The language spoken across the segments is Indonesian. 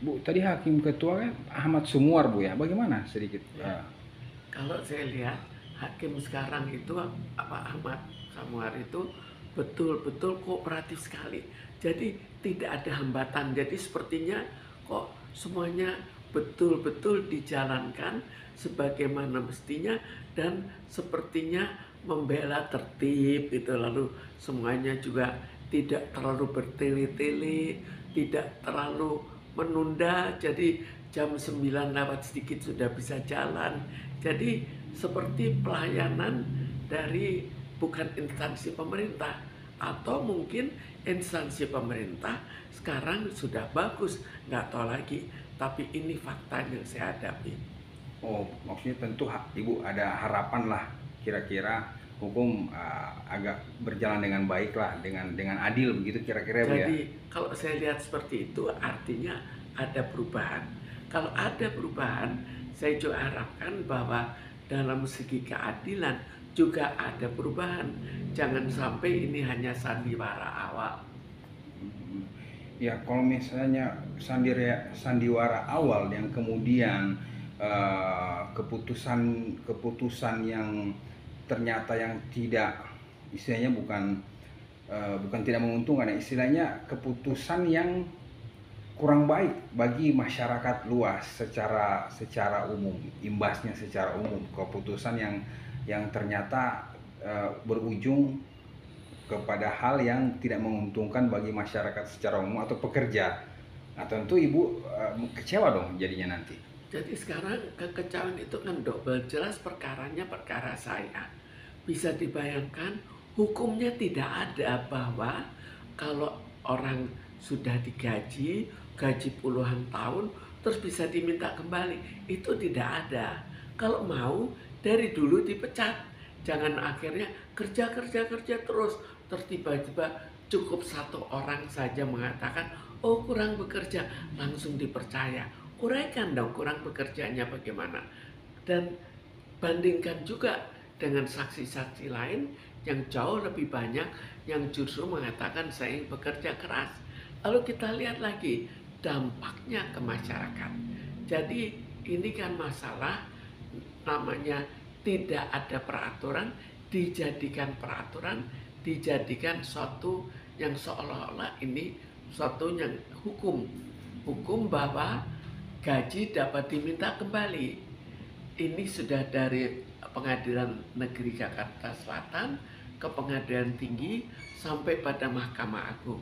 Bu, tadi hakim ketua kan Ahmad Sumuar, Bu ya. Bagaimana sedikit? Ya, kalau saya lihat hakim sekarang itu Ahmad Samuar itu betul-betul kooperatif sekali. Jadi tidak ada hambatan. Jadi sepertinya kok semuanya betul-betul dijalankan sebagaimana mestinya dan sepertinya membela tertib gitu. Lalu semuanya juga tidak terlalu bertele-tele, tidak terlalu menunda. Jadi jam 9 lewat sedikit sudah bisa jalan. Jadi seperti pelayanan dari bukan instansi pemerintah, atau mungkin instansi pemerintah sekarang sudah bagus, nggak tahu lagi. Tapi ini fakta yang saya hadapi. Oh, maksudnya tentu Ibu ada harapan lah kira-kira hukum agak berjalan dengan baik lah, dengan adil begitu kira-kira, Bu ya. Jadi kalau saya lihat seperti itu artinya ada perubahan. Kalau ada perubahan, saya juga harapkan bahwa dalam segi keadilan juga ada perubahan. Jangan sampai ini hanya sandiwara awal. Ya, kalau misalnya sandiwara awal yang kemudian keputusan yang ternyata yang tidak, istilahnya bukan tidak menguntungkan ya, istilahnya keputusan yang kurang baik bagi masyarakat luas secara umum, imbasnya secara umum, keputusan yang ternyata berujung kepada hal yang tidak menguntungkan bagi masyarakat secara umum atau pekerja. Nah, tentu Ibu kecewa dong jadinya nanti. Jadi sekarang kekecewaan itu kan double. Jelas perkaranya perkara saya. Bisa dibayangkan hukumnya tidak ada bahwa kalau orang sudah digaji, gaji puluhan tahun, terus bisa diminta kembali. Itu tidak ada. Kalau mau dari dulu dipecat. Jangan akhirnya kerja terus tiba-tiba cukup satu orang saja mengatakan, oh kurang bekerja, langsung dipercaya. Uraikan dong kurang bekerjanya bagaimana. Dan bandingkan juga dengan saksi-saksi lain yang jauh lebih banyak yang justru mengatakan saya bekerja keras. Lalu kita lihat lagi dampaknya ke masyarakat. Jadi ini kan masalah namanya tidak ada peraturan, dijadikan suatu yang seolah-olah ini suatu yang hukum. Hukum bahwa gaji dapat diminta kembali. Ini sudah dari Pengadilan Negeri Jakarta Selatan ke Pengadilan Tinggi sampai pada Mahkamah Agung.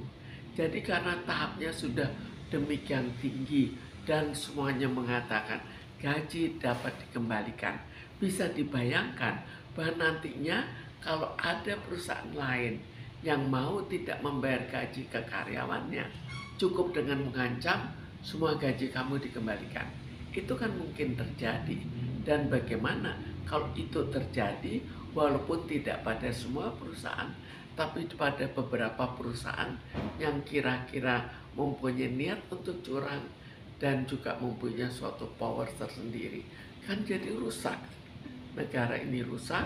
Jadi karena tahapnya sudah demikian tinggi dan semuanya mengatakan gaji dapat dikembalikan, bisa dibayangkan bahwa nantinya kalau ada perusahaan lain yang mau tidak membayar gaji ke karyawannya, cukup dengan mengancam semua gaji kamu dikembalikan. Itu kan mungkin terjadi. Dan bagaimana kalau itu terjadi walaupun tidak pada semua perusahaan, tapi pada beberapa perusahaan yang kira-kira mempunyai niat untuk curang dan juga mempunyai suatu power tersendiri. Kan jadi rusak. Negara ini rusak,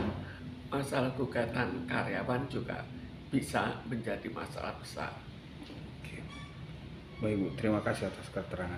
masalah gugatan karyawan juga bisa menjadi masalah besar. Oke. Baik Bu, terima kasih atas keterangan.